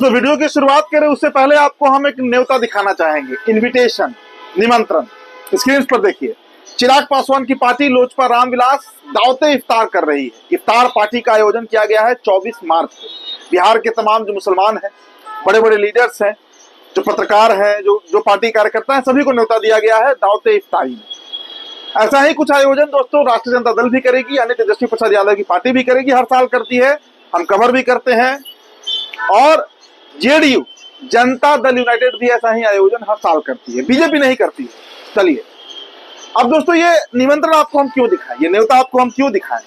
दोस्तों वीडियो की शुरुआत करें उससे पहले आपको हम एक न्योता दिखाना चाहेंगे, इनविटेशन, निमंत्रण। स्क्रीन पर देखिए, चिराग पासवान की पार्टी लोजपा रामविलास दावते इफ्तार कर रही है। इफ्तार पार्टी का आयोजन किया गया है 24 मार्च को। बिहार के तमाम जो मुसलमान हैं, बड़े बड़े लीडर्स हैं, जो पत्रकार हैं, जो पार्टी कार्यकर्ता हैं, सभी को न्योता दिया गया है दावते इफ्तारी में। ऐसा ही कुछ आयोजन दोस्तों राष्ट्रीय जनता दल भी करेगी, यानी तेजस्वी प्रसाद यादव की पार्टी भी करेगी, हर साल करती है, हम कवर भी करते हैं। और जेडीयू, जनता दल यूनाइटेड भी ऐसा ही आयोजन हर साल करती है, बीजेपी नहीं करती है। चलिए अब दोस्तों ये निमंत्रण आपको हम क्यों दिखाएं, ये न्योता आपको हम क्यों दिखाएं?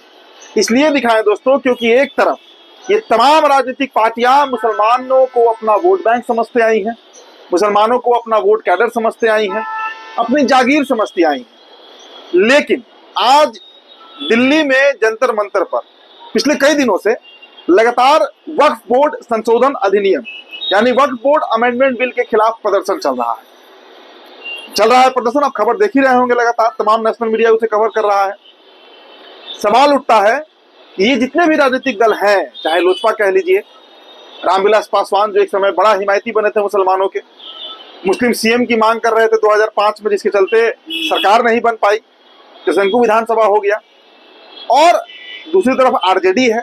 इसलिए दिखाएं दोस्तों क्योंकि एक तरफ ये तमाम राजनीतिक पार्टियां मुसलमानों को अपना वोट बैंक समझते आई हैं, मुसलमानों को अपना वोट कैडर समझते आई हैं, अपनी जागीर समझती आई हैं। लेकिन आज दिल्ली में जंतर मंतर पर पिछले कई दिनों से लगातार वक्फ बोर्ड संशोधन अधिनियम यानी वक्फ बोर्ड अमेंडमेंट बिल के खिलाफ प्रदर्शन चल रहा है प्रदर्शन। आप खबर देख ही रहे होंगे, लगातार तमाम नेशनल मीडिया उसे कवर कर रहा है। सवाल उठता है कि ये जितने भी राजनीतिक दल हैं, चाहे लोजपा कह लीजिए, रामविलास पासवान जो एक समय बड़ा हिमायती बने थे मुसलमानों के, मुस्लिम सीएम की मांग कर रहे थे 2005 में, जिसके चलते सरकार नहीं बन पाई, त्रिशंकु विधानसभा हो गया। और दूसरी तरफ आरजेडी है,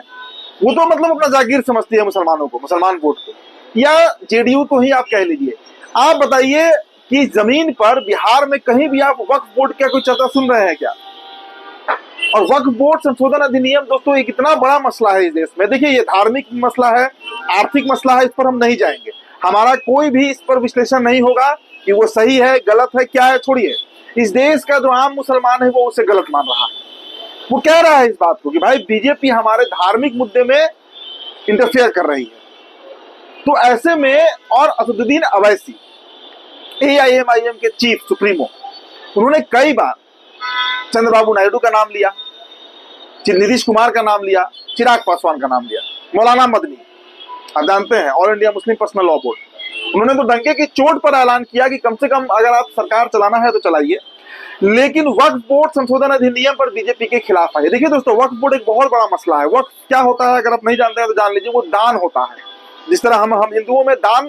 वो तो मतलब अपना जागीर समझती है मुसलमानों को, मुसलमान वोट को, या जेडीयू को ही आप कह लीजिए। आप बताइए कि जमीन पर बिहार में कहीं भी आप वक्फ बोर्ड का कोई चर्चा सुन रहे हैं क्या? और वक्फ बोर्ड संशोधन अधिनियम दोस्तों एक इतना बड़ा मसला है इस देश में। देखिए ये धार्मिक मसला है, आर्थिक मसला है, इस पर हम नहीं जाएंगे, हमारा कोई भी इस पर विश्लेषण नहीं होगा कि वो सही है गलत है क्या है, छोड़िए। इस देश का जो आम मुसलमान है वो उसे गलत मान रहा है, वो कह रहा है इस बात को कि भाई बीजेपी हमारे धार्मिक मुद्दे में इंटरफेयर कर रही है। तो ऐसे में, और असदुद्दीन अवैसी एआईएमआईएम के चीफ सुप्रीमो, उन्होंने कई बार चंद्रबाबू नायडू का नाम लिया, नीतीश कुमार का नाम लिया, चिराग पासवान का नाम लिया, मौलाना मदनी, आप जानते हैं all India Muslim personal law board, उन्होंने तो डंके की चोट पर ऐलान किया कि कम से कम अगर आप सरकार चलाना है तो चलाइए, लेकिन वक्फ बोर्ड संशोधन अधिनियम पर बीजेपी के खिलाफ है। देखिए दोस्तों, वक्फ बोर्ड एक बहुत बड़ा मसला है। वक्फ क्या होता है अगर आप नहीं जानते हैं तो जान लीजिए, वो दान होता है। जिस तरह हम हिंदुओं में दान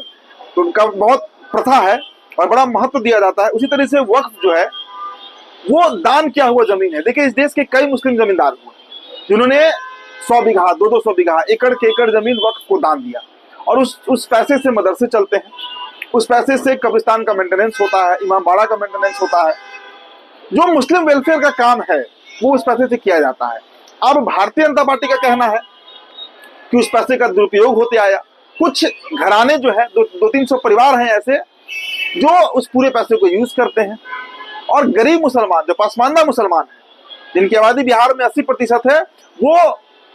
तो उनका बहुत प्रथा है और बड़ा महत्व दिया जाता है, उसी तरह से वक्फ जो है वो दान किया हुआ जमीन है। देखिए इस देश के कई मुस्लिम जमींदार हुए जिन्होंने 100 बीघा 200 बीघा एकड़ के एकड़ जमीन वक्फ को दान दिया, और उस पैसे से मदरसे चलते हैं, उस पैसे से कब्रिस्तान का मेंटेनेंस होता है, इमाम बाड़ा का मेंटेनेंस होता है, जो मुस्लिम वेलफेयर का काम है वो उस पैसे से किया जाता है। अब भारतीय जनता पार्टी का कहना है कि उस पैसे का दुरुपयोग होते आया। कुछ घराने जो है, 200-300 परिवार हैं ऐसे जो उस पूरे पैसे को यूज करते हैं, और गरीब मुसलमान जो पसमानदा मुसलमान है, जिनकी आबादी बिहार में 80% है, वो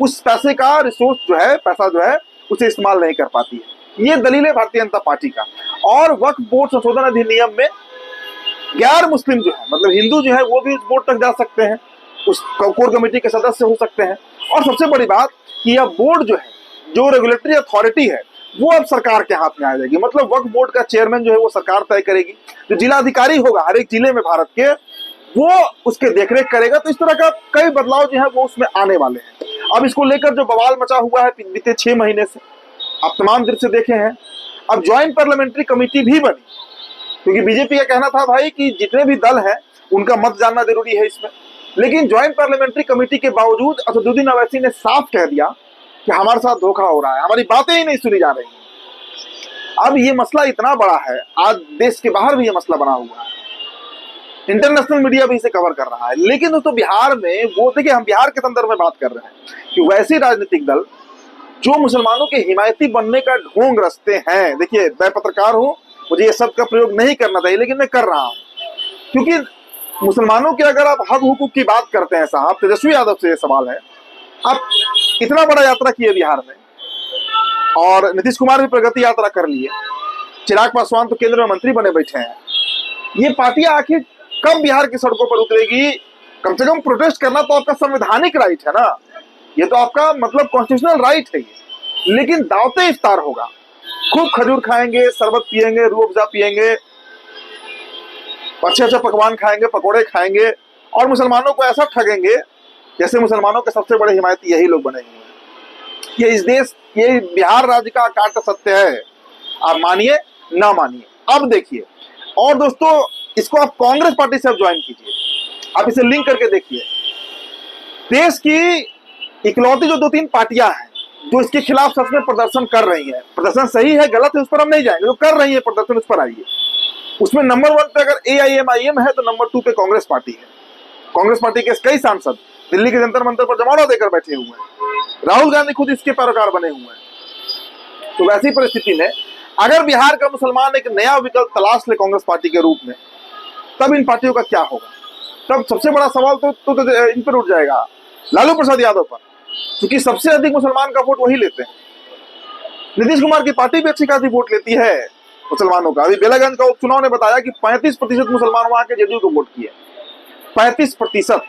उस पैसे का रिसोर्स जो है, पैसा जो है, उसे इस्तेमाल नहीं कर पाती है। ये दलील है भारतीय जनता पार्टी का। और वक्फ बोर्ड संशोधन अधिनियम में गैर मुस्लिम जो है, मतलब हिंदू जो है, वो भी उस बोर्ड तक जा सकते हैं, उस कोर कमेटी के सदस्य हो सकते हैं। और सबसे बड़ी बात कि यह बोर्ड जो है, जो रेगुलेटरी अथॉरिटी है, वो अब सरकार के हाथ में आ जाएगी। मतलब वक्फ बोर्ड का चेयरमैन जो है वो सरकार तय करेगी, जो जिलाधिकारी होगा हर एक जिले में भारत के, वो उसके देखरेख करेगा। तो इस तरह का कई बदलाव जो है वो उसमें आने वाले हैं। अब इसको लेकर जो बवाल मचा हुआ है बीते 6 महीने से, आप तमाम दृश्य देखे हैं। अब ज्वाइंट पार्लियामेंट्री कमेटी भी बनी, क्योंकि बीजेपी का कहना था भाई कि जितने भी दल हैं उनका मत जानना जरूरी है इसमें। लेकिन ज्वाइंट पार्लियामेंट्री कमेटी के बावजूद असदुद्दीन अवैसी ने साफ कह दिया कि हमारे साथ धोखा हो रहा है, हमारी बातें ही नहीं सुनी जा रही। अब ये मसला इतना बड़ा है, आज देश के बाहर भी ये मसला बना हुआ है, इंटरनेशनल मीडिया भी इसे कवर कर रहा है। लेकिन दोस्तों बिहार में वो, देखिए हम बिहार के संदर्भ में बात कर रहे हैं कि वैसे राजनीतिक दल जो मुसलमानों के हिमायती बनने का ढोंग रचते हैं। देखिए मैं पत्रकार हूं, मुझे ये शब्द का प्रयोग नहीं करना चाहिए, लेकिन मैं कर रहा हूं, क्योंकि मुसलमानों के अगर आप हक हुकूक की बात करते हैं साहब, तेजस्वी यादव से ये सवाल है, आप इतना बड़ा यात्रा किए बिहार में, और नीतीश कुमार भी प्रगति यात्रा कर लिए, चिराग पासवान तो केंद्र में मंत्री बने बैठे हैं। ये पार्टियां आखिर कब बिहार की सड़कों पर उतरेगी? कम से कम प्रोटेस्ट करना तो आपका संवैधानिक राइट है ना, ये तो आपका मतलब कॉन्स्टिट्यूशनल राइट है ये। लेकिन दावते इफ्तार होगा, खूब खजूर खाएंगे, शरबत पिएंगे, रूह अफ़ज़ा पिएंगे, अच्छे अच्छे पकवान खाएंगे, पकोड़े खाएंगे, और मुसलमानों को ऐसा ठगेंगे जैसे मुसलमानों के सबसे बड़े हिमायती यही लोग बने हुए हैं। ये इस देश, ये बिहार राज्य का अकाट्य सत्य है। आप मानिए ना मानिए। अब देखिए, और दोस्तों इसको आप कांग्रेस पार्टी से अब ज्वाइन कीजिए, आप इसे लिंक करके देखिए। देश की इकलौती जो 2-3 पार्टियां हैं जो इसके खिलाफ सच में प्रदर्शन कर रही है, प्रदर्शन सही है गलत है उस पर हम नहीं जाएंगे, जो कर रही है प्रदर्शन उस पर आइए। उसमें नंबर 1 पे अगर AIMIM है तो नंबर 2 पे कांग्रेस पार्टी है। कांग्रेस पार्टी के कई सांसद दिल्ली के जंतर मंतर पर जमावड़ा देकर बैठे हुए हैं, राहुल गांधी खुद इसके पैरोकार बने हुए हैं। तो वैसी परिस्थिति में अगर बिहार का मुसलमान एक नया विकल्प तलाश ले कांग्रेस पार्टी के रूप में, तब इन पार्टियों का क्या होगा? तब सबसे बड़ा सवाल तो इन पर उठ जाएगा, लालू प्रसाद यादव पर, क्योंकि सबसे अधिक मुसलमान का वोट वही लेते हैं। नीतीश कुमार की पार्टी भी अच्छी खासी वोट लेती है मुसलमानों का। अभी बेलागंज का उपचुनाव ने बताया कि 35% मुसलमान वहां के जेडीयू को वोट किए, 35%।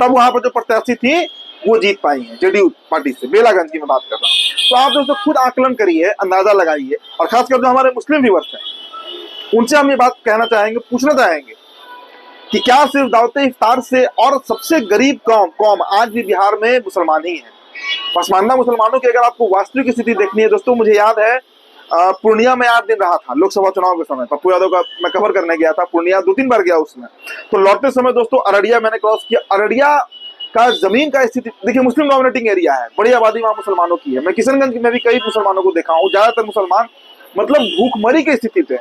तब वहां पर जो प्रत्याशी थी वो जीत पाई है जेडीयू पार्टी से, बेलागंज की मैं बात कर रहा हूँ। तो आप दोस्तों खुद आकलन करिए, अंदाजा लगाइए, और खासकर जो हमारे मुस्लिम व्यूअर्स हैं उनसे हम ये बात कहना चाहेंगे, पूछना चाहेंगे कि क्या सिर्फ दावते इफ्तार से, और सबसे गरीब कौम आज भी बिहार में मुसलमान ही है। पसमानदा मुसलमानों की अगर आपको वास्तविक स्थिति देखनी है दोस्तों, मुझे याद है पूर्णिया में 8 दिन रहा था लोकसभा चुनाव के समय, पप्पू यादव का मैं कवर करने गया था पूर्णिया, 2-3 बार गया उसमें। तो लौटते समय दोस्तों अररिया मैंने क्रॉस किया। अररिया का जमीन का स्थिति देखिए, मुस्लिम डोमिनेटिंग एरिया है, बड़ी आबादी वहां मुसलमानों की है। मैं किशनगंज में भी कई मुसलमानों को देखा हूँ, ज्यादातर मुसलमान मतलब भूखमरी की स्थिति पे,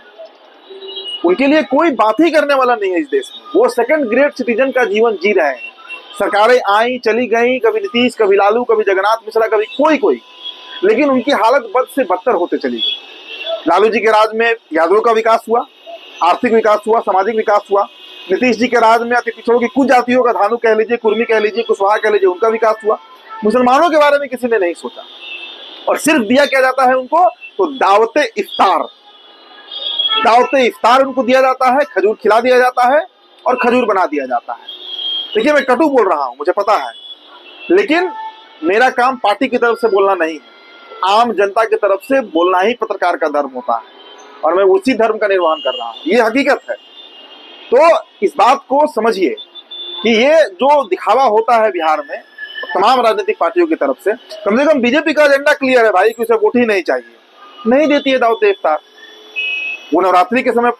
उनके लिए कोई बात ही करने वाला नहीं है इस देश में। वो सेकंड ग्रेड सिटीजन का जीवन जी रहे हैं। सरकारें आई चली गई, कभी नीतीश, कभी लालू, कभी जगन्नाथ मिश्रा, कभी कोई, लेकिन उनकी हालत बद से बदतर होते चली गई। लालू जी के राज में यादवों का विकास हुआ, आर्थिक विकास हुआ, सामाजिक विकास हुआ। नीतीश जी के राज में अति पिछड़ों की कुछ जातियों का, धानु कह लीजिए, कुर्मी कह लीजिए, कुशवाहा कह लीजिए, उनका विकास हुआ। मुसलमानों के बारे में किसी ने नहीं सोचा, और सिर्फ दिया क्या जाता है उनको, तो दावते इफ्तार उनको दिया जाता है, खजूर खिला दिया जाता है और खजूर बना दिया जाता है। देखिए मैं कटु बोल रहा हूं, मुझे पता है, लेकिन मेरा काम पार्टी की तरफ से बोलना नहीं है, आम जनता की तरफ से बोलना ही पत्रकार का धर्म होता है, और मैं उसी धर्म का निर्वहन कर रहा हूं, ये हकीकत है। तो इस बात को समझिए कि ये जो दिखावा होता है बिहार में तमाम राजनीतिक पार्टियों की तरफ से कम बीजेपी का एजेंडा क्लियर है भाई कि उसे वोट ही नहीं चाहिए, नहीं देती है दावत इफ्तार। वो नवरात्रि के समय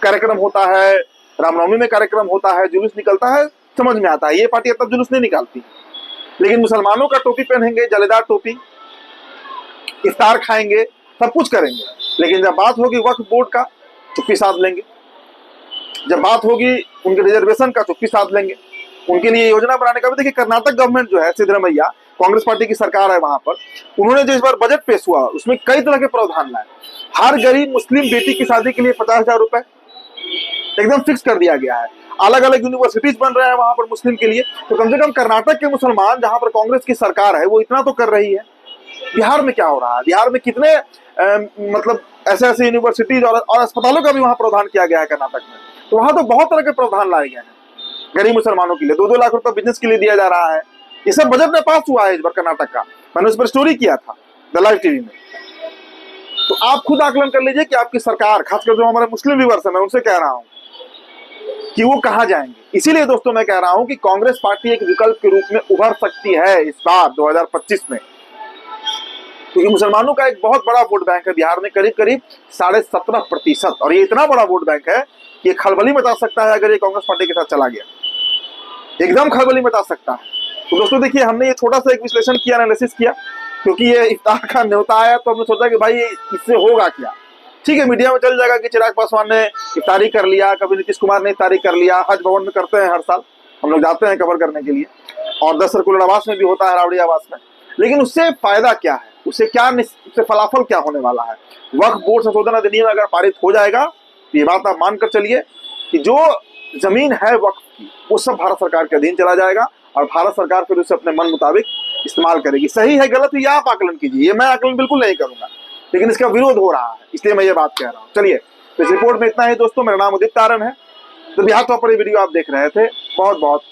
कार्यक्रम होता है, रामनवमी में कार्यक्रम होता है, जुलूस निकलता है, समझ में आता है। ये पार्टी तब जुलूस नहीं निकालती, लेकिन मुसलमानों का टोपी पहनेंगे, जलेदार टोपी, इफ्तार खाएंगे, सब कुछ करेंगे, लेकिन जब बात होगी वक्फ बोर्ड का, चुप्पी साध लेंगे। जब बात होगी उनके रिजर्वेशन का, चुप्पी साध लेंगे। उनके लिए योजना बनाने का भी देखिए, कर्नाटक गवर्नमेंट जो है, सिद्धरमैया कांग्रेस पार्टी की सरकार है वहां पर, उन्होंने जो इस बार बजट पेश हुआ उसमें कई तरह के प्रावधान लाए। हर गरीब मुस्लिम बेटी की शादी के लिए 50,000 रुपए एकदम फिक्स कर दिया गया है। अलग अलग यूनिवर्सिटीज बन रहे हैं वहां पर मुस्लिम के लिए। तो कम से कम कर्नाटक के मुसलमान, जहां पर कांग्रेस की सरकार है, वो इतना तो कर रही है। बिहार में क्या हो रहा है? बिहार में कितने मतलब ऐसे यूनिवर्सिटीज और अस्पतालों का भी वहां प्रावधान किया गया है कर्नाटक में। तो वहां तो बहुत तरह के प्रावधान लाए गए हैं गरीब मुसलमानों के लिए। 2-2 लाख रुपए बिजनेस के लिए दिया जा रहा है। ये सब बजट में पास हुआ है इस बार कर्नाटक का, मैंने उस पर स्टोरी किया था द लाइव टीवी में। तो आप खुद आकलन कर लीजिए कि आपकी सरकार, खासकर जो हमारे मुस्लिम व्यूअर्स हैं, मैं उनसे कह रहा हूं कि वो कहां जाएंगे। इसीलिए दोस्तों मैं कह रहा हूं कि कांग्रेस पार्टी एक विकल्प के रूप में उभर सकती है इस बार 2025 में, क्योंकि मुसलमानों का एक बहुत बड़ा वोट बैंक है बिहार में, करीब 17.5%। और ये इतना बड़ा वोट बैंक है कि ये खलबली मचा सकता है अगर ये कांग्रेस पार्टी के साथ चला गया, एकदम खलबली मचा सकता है। तो दोस्तों देखिए, हमने ये छोटा सा एक विश्लेषण किया, एनालिसिस किया, क्योंकि ये इफ्तार का न्योता आया तो हमने सोचा कि भाई इससे होगा क्या। ठीक है, मीडिया में चल जाएगा कि चिराग पासवान ने इफ्तारी कर लिया, कभी नीतीश कुमार ने इफ्तारी कर लिया, हज भवन में करते हैं हर साल, हम लोग जाते हैं कवर करने के लिए, और 10 सर्कुलर आवास में भी होता है, रावड़ी आवास में। लेकिन उससे फायदा क्या है, उससे फलाफल क्या होने वाला है? वक्फ बोर्ड संशोधन अधिनियम अगर पारित हो जाएगा तो ये बात आप मानकर चलिए कि जो जमीन है वक्फ की, वो सब भारत सरकार के अधीन चला जाएगा, और भारत सरकार फिर उसे अपने मन मुताबिक इस्तेमाल करेगी। सही है गलत है, ये आप आकलन कीजिए, ये मैं आकलन बिल्कुल नहीं करूंगा, लेकिन इसका विरोध हो रहा है, इसलिए मैं ये बात कह रहा हूँ। चलिए, तो इस रिपोर्ट में इतना ही दोस्तों। मेरा नाम उदित तारण है। तो बिहार टॉपर ये वीडियो आप देख रहे थे, बहुत बहुत